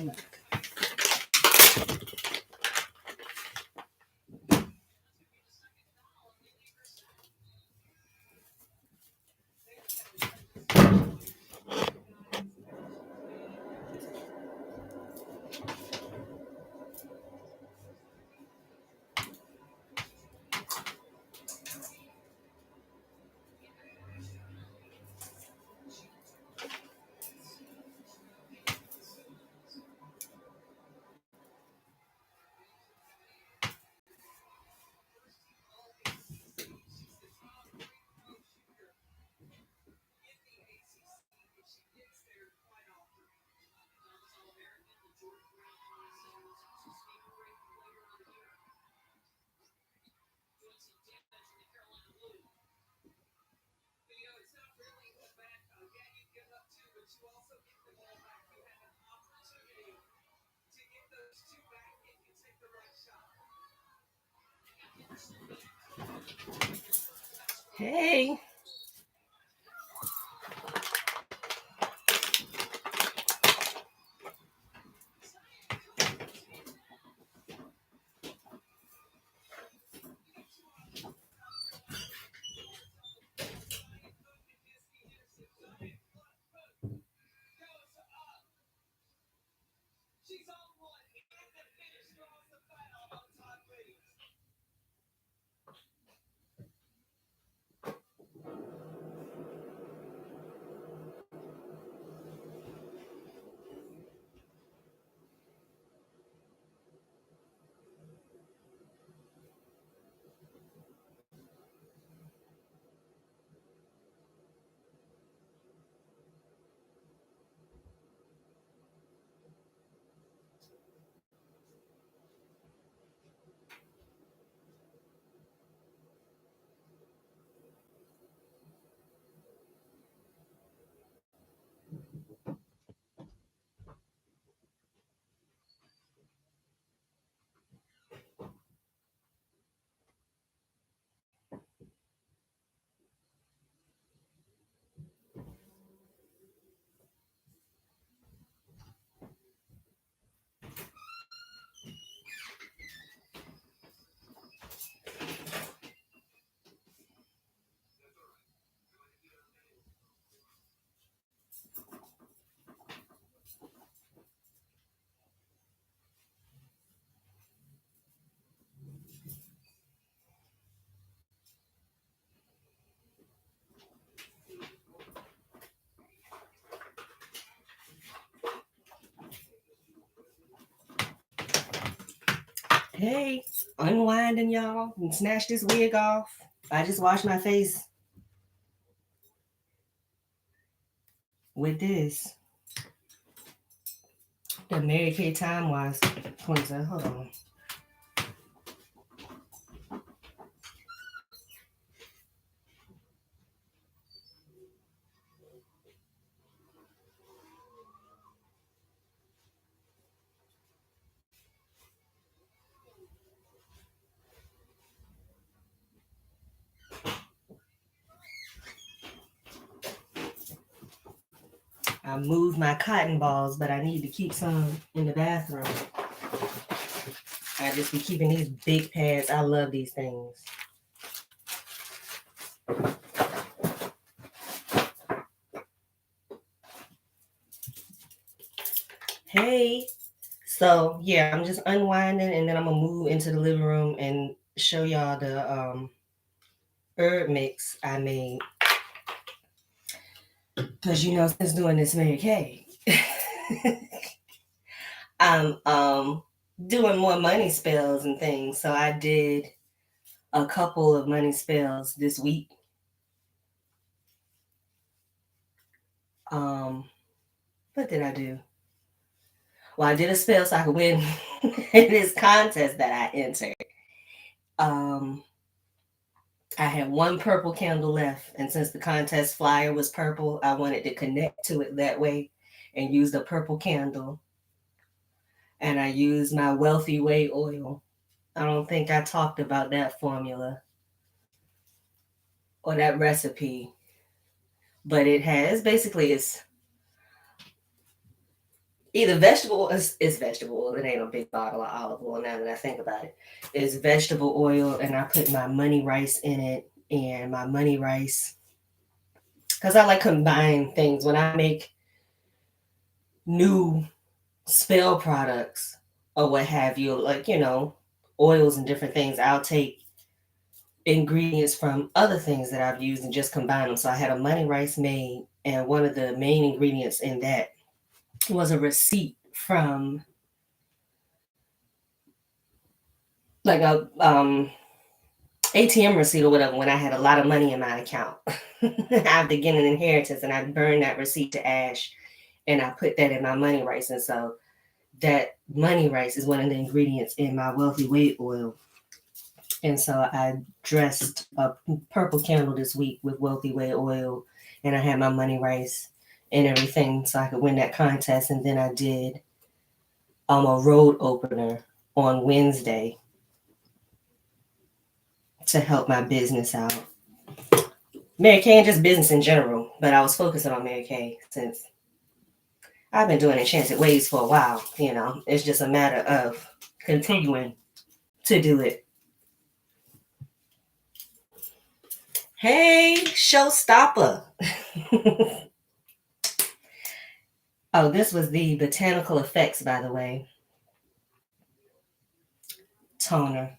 back. Hey. Hey, unwinding y'all and snatch this wig off. I just washed my face with this. The Mary Kay Time Wise cleanser. Hold on. I moved my cotton balls, but I need to keep some in the bathroom. I just be keeping these big pads. I love these things. Hey. So yeah, I'm just unwinding and then I'm gonna move into the living room and show y'all the herb mix I made. Because since doing this Mary Kay, I'm doing more money spells and things. So I did a couple of money spells this week. What did I do? Well, I did a spell so I could win in this contest that I entered. I had one purple candle left, and since the contest flyer was purple, I wanted to connect to it that way and use the purple candle. And I used my Wealthy Way oil. I don't think I talked about that formula or that recipe, but it either vegetable, it's vegetable oil. It ain't a big bottle of olive oil now that I think about it. It's vegetable oil, and I put my money rice in it, and my money rice, because I like combine things. When I make new spell products or what have you, like, oils and different things, I'll take ingredients from other things that I've used and just combine them. So I had a money rice made, and one of the main ingredients in that was a receipt from like a ATM receipt or whatever when I had a lot of money in my account. After getting an inheritance, and I burned that receipt to ash, and I put that in my money rice. And so that money rice is one of the ingredients in my wealthy weight oil. And so I dressed a purple candle this week with wealthy way oil, and I had my money rice and everything so I could win that contest. And then I did a road opener on Wednesday to help my business out. Mary Kay and just business in general, but I was focusing on Mary Kay since I've been doing Enchanted Ways for a while. It's just a matter of continuing to do it. Hey, showstopper. Oh, this was the Botanical Effects, by the way. Toner.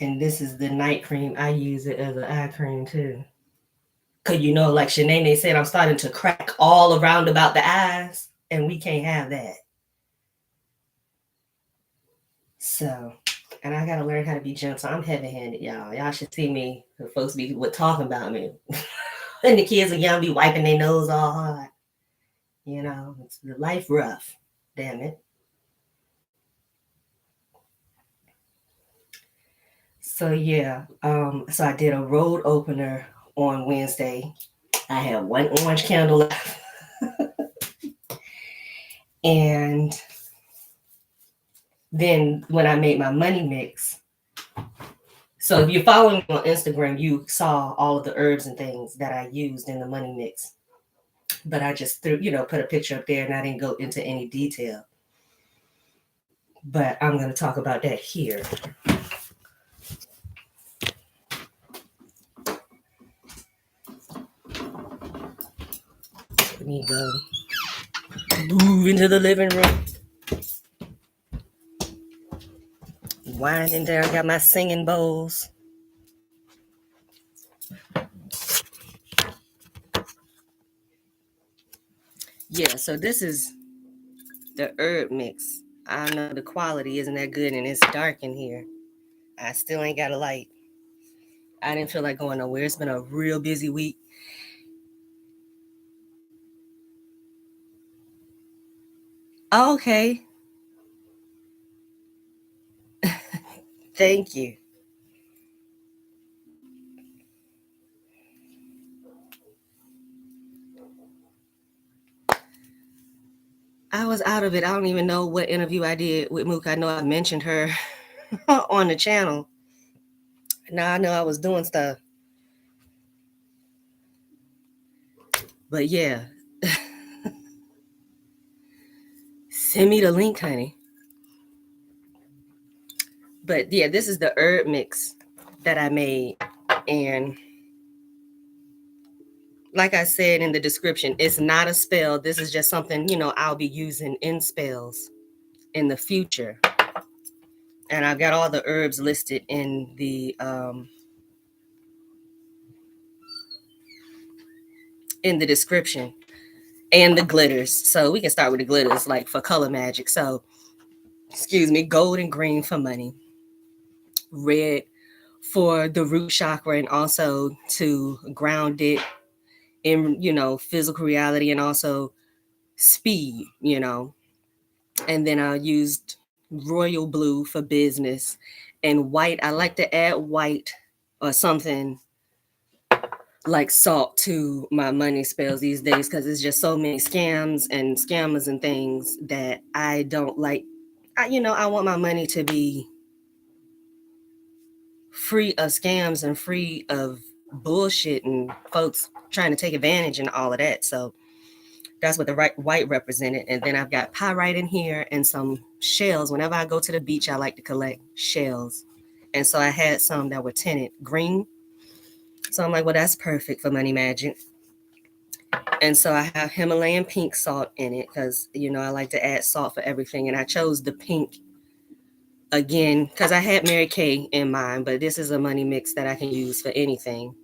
And this is the night cream. I use it as an eye cream too. Because like Shanae said, I'm starting to crack all around about the eyes, and we can't have that. So, and I got to learn how to be gentle. I'm heavy-handed, y'all. Y'all should see me. The folks be talking about me. And the kids are young, be wiping their nose all hard. It's the life rough. Damn it. So yeah, so I did a road opener on Wednesday. I had one orange candle left. And then when I made my money mix, so if you're following me on Instagram, you saw all of the herbs and things that I used in the money mix. But I just threw, put a picture up there, and I didn't go into any detail. But I'm going to talk about that here. Let me go move into the living room. Winding down, got my singing bowls. Yeah, so this is the herb mix. I know the quality isn't that good, and it's dark in here. I still ain't got a light. I didn't feel like going nowhere. It's been a real busy week. Okay. Thank you. I was out of it. I don't even know what interview I did with Mook. I know I mentioned her on the channel. Now I know I was doing stuff. But yeah. Send me the link, honey. But yeah, this is the herb mix that I made. And like I said in the description, it's not a spell. This is just something, I'll be using in spells in the future. And I've got all the herbs listed in the description, and the glitters. So we can start with the glitters, like for color magic. So, gold and green for money, red for the root chakra, and also to ground it in, physical reality, and also speed, And then I used royal blue for business, and white. I like to add white or something like salt to my money spells these days, because there's just so many scams and scammers and things that I don't like. I want my money to be free of scams and free of bullshit and folks trying to take advantage and all of that. So That's what the white represented. And then I've got pyrite in here and some shells. Whenever I go to the beach, I like to collect shells. And so I had some that were tinted green. So I'm like, well, that's perfect for money magic. And so I have Himalayan pink salt in it because, you know, I like to add salt for everything. And I chose the pink again because I had Mary Kay in mind, but this is a money mix that I can use for anything.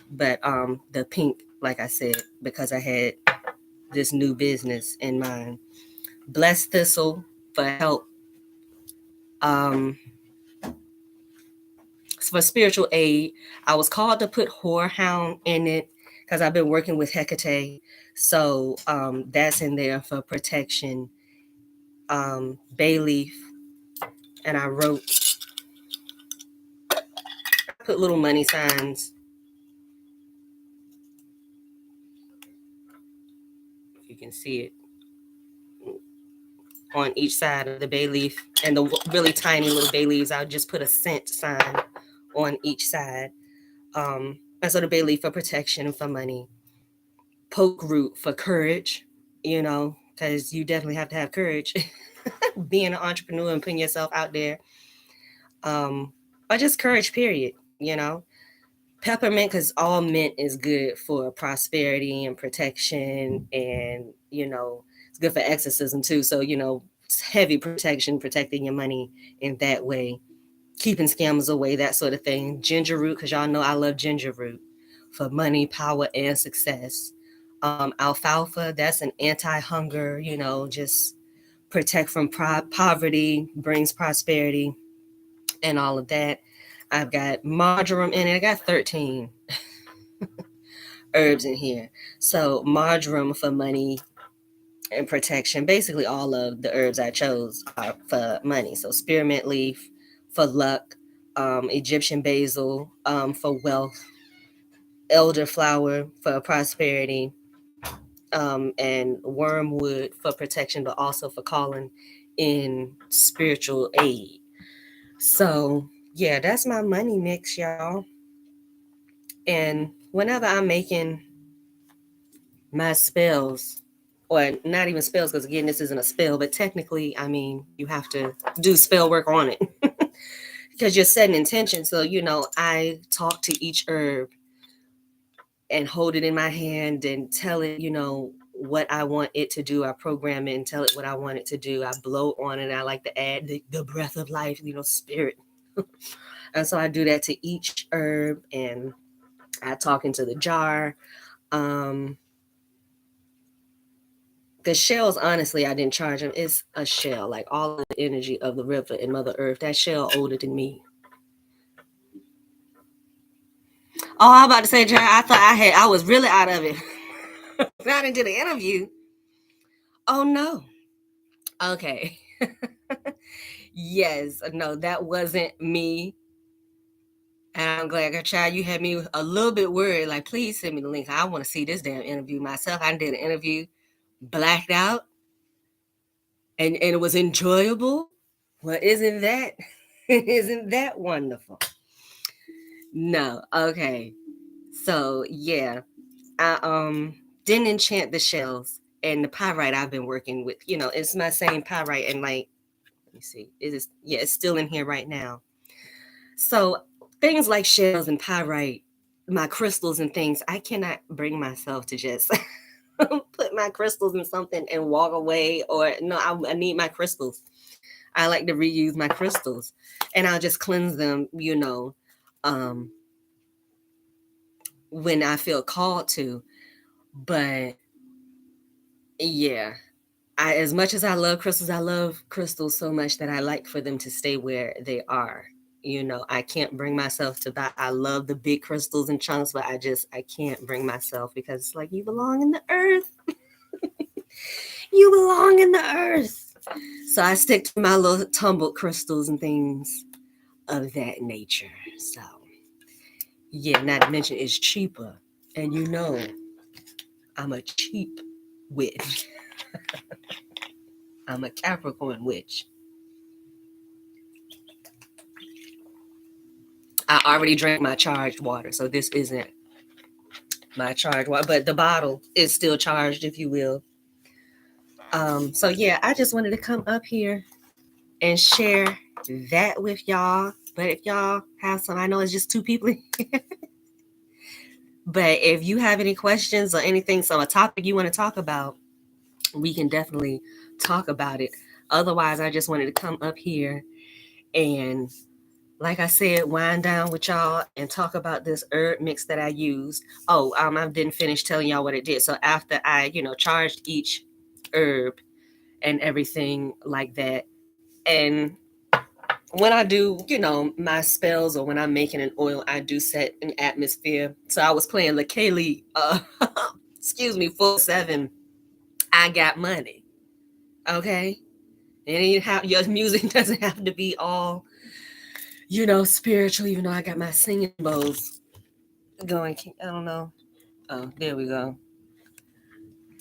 But the pink, like I said, because I had this new business in mind. Blessed thistle for help. For spiritual aid. I was called to put horehound in it because I've been working with Hecate. So that's in there for protection. Bay leaf. And I put little money signs. If you can see it. On each side of the bay leaf. And the really tiny little bay leaves, I'll just put a scent sign on each side. And so the bay leaf for protection and for money. Pokeroot for courage, you know, because you definitely have to have courage being an entrepreneur and putting yourself out there. Or just courage, period, you know. Peppermint, because all mint is good for prosperity and protection, and, you know, it's good for exorcism too. So, you know, it's heavy protection, protecting your money in that way, keeping scammers away, that sort of thing. Ginger root, because y'all know I love ginger root for money, power, and success. Alfalfa, that's an anti-hunger, you know, just protect from poverty, brings prosperity, and all of that. I've got marjoram in it. I got 13 herbs in here. So marjoram for money and protection. Basically, all of the herbs I chose are for money. So spearmint leaf for luck, Egyptian basil for wealth, elderflower for prosperity, and wormwood for protection, but also for calling in spiritual aid. So yeah, that's my money mix, y'all. And whenever I'm making my spells, or not even spells, because again, this isn't a spell, but technically, I mean, you have to do spell work on it because you're setting intention. So, you know, I talk to each herb and hold it in my hand and tell it, you know, what I want it to do. I program it and tell it what I want it to do. I blow on it. I like to add the breath of life, you know, spirit. And so I do that to each herb, and I talk into the jar. The shells, honestly, I didn't charge them. It's a shell, like all of the energy of the river and Mother Earth. That shell older than me. Oh, I'm about to say, Jerry, I thought I was really out of it. I didn't do the interview. Oh no. Okay. Yes, no, that wasn't me. And I'm glad, child, you had me a little bit worried. Like, please send me the link. I want to see this damn interview myself. I did an interview, blacked out, and it was enjoyable. Well, isn't that wonderful? No, okay. So yeah, I didn't enchant the shells and the pyrite I've been working with. You know, it's my same pyrite, and like, let me see, it is, yeah, it's still in here right now. So things like shells and pyrite, my crystals and things, I cannot bring myself to just put my crystals in something and walk away. Or no, I need my crystals. I like to reuse my crystals, and I'll just cleanse them, you know, when I feel called to. But yeah, as much as I love crystals so much that I like for them to stay where they are. You know, I can't bring myself to buy. I love the big crystals and chunks, but I can't bring myself, because it's like, you belong in the earth. You belong in the earth. So I stick to my little tumbled crystals and things of that nature. So yeah, not to mention it's cheaper. And you know, I'm a cheap witch. I'm a Capricorn witch. I already drank my charged water, so this isn't my charge water, but the bottle is still charged, if you will. So yeah, I just wanted to come up here and share that with y'all. But if y'all have some, I know it's just two people. But if you have any questions or anything, so a topic you want to talk about, we can definitely talk about it. Otherwise, I just wanted to come up here and, like I said, wind down with y'all and talk about this herb mix that I used. Oh, I didn't finish telling y'all what it did. So after I, charged each herb and everything like that, and when I do, my spells or when I'm making an oil, I do set an atmosphere. So I was playing Lakeli, excuse me, full 7. I got money. Okay. And your music doesn't have to be all, spiritual, even though I got my singing bowls going. I don't know. Oh, there we go.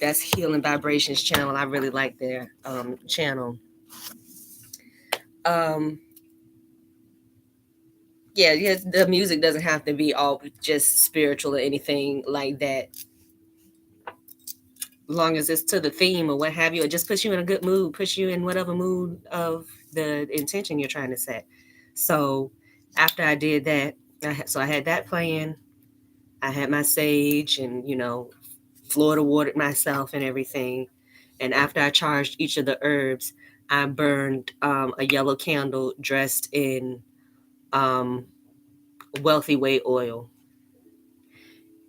That's Healing Vibrations channel. I really like their channel. Yeah, the music doesn't have to be all just spiritual or anything like that. Long as it's to the theme or what have you, it just puts you in a good mood, puts you in whatever mood of the intention you're trying to set. So after I did that, I had that playing. I had my sage and, Florida watered myself and everything. And after I charged each of the herbs, I burned a yellow candle dressed in wealthy way oil.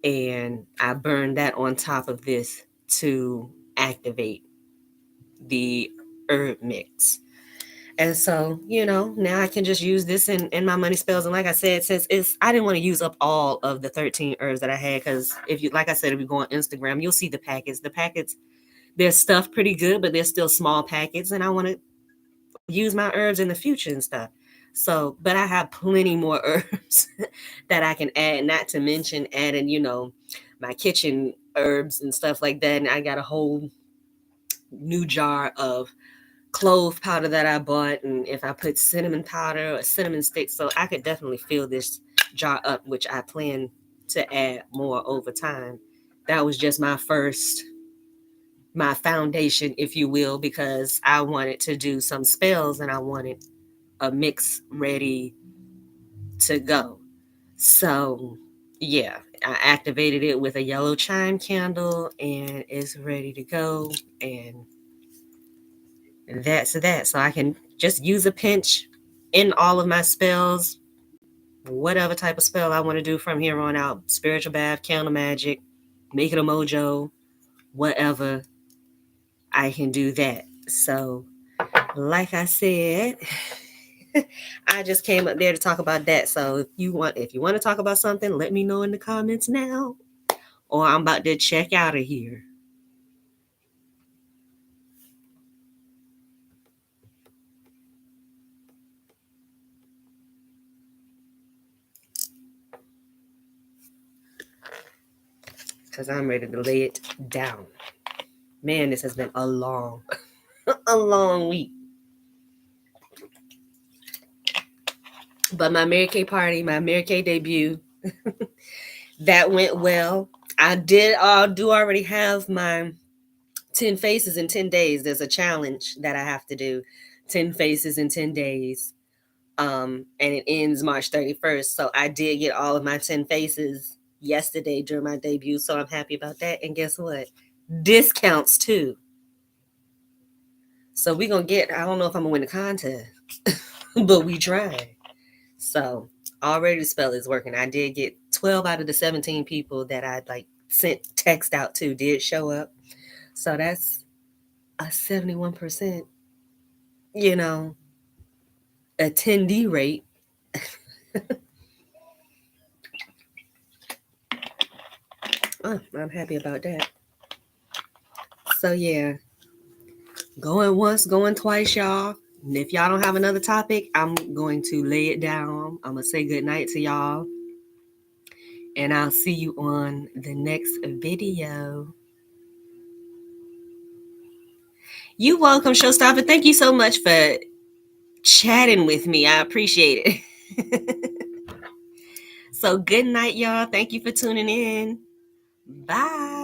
And I burned that on top of this to activate the herb mix. And so, now I can just use this in my money spells. And like I said, since I didn't want to use up all of the 13 herbs that I had, because if you go on Instagram, you'll see the packets. The packets, they're stuffed pretty good, but they're still small packets. And I want to use my herbs in the future and stuff. So, but I have plenty more herbs that I can add, not to mention adding, my kitchen herbs and stuff like that. And I got a whole new jar of clove powder that I bought, and if I put cinnamon powder or cinnamon sticks, so I could definitely fill this jar up, which I plan to add more over time. That was just my foundation, if you will, because I wanted to do some spells and I wanted a mix ready to go. So yeah, I activated it with a yellow chime candle and it's ready to go. And that's that. So I can just use a pinch in all of my spells, whatever type of spell I want to do from here on out. Spiritual bath, candle magic, make it a mojo, whatever. I can do that. So, like I said, I just came up there to talk about that. So if you want to talk about something, let me know in the comments now, or I'm about to check out of here. Because I'm ready to lay it down. Man, this has been a long, a long week. But my Mary Kay party, my Mary Kay debut, that went well. I do already have my 10 faces in 10 days. There's a challenge that I have to do, 10 faces in 10 days. And it ends March 31st. So I did get all of my 10 faces yesterday during my debut. So I'm happy about that. And guess what? Discounts too. So we're going to I don't know if I'm going to win the contest, but we trying. So already the spell is working. I did get 12 out of the 17 people that I sent text out to did show up. So that's a 71%, attendee rate. Oh, I'm happy about that. So yeah, going once, going twice, y'all. And if y'all don't have another topic, I'm going to lay it down. I'm going to say good night to y'all. And I'll see you on the next video. You welcome, Showstopper. Thank you so much for chatting with me. I appreciate it. So good night, y'all. Thank you for tuning in. Bye.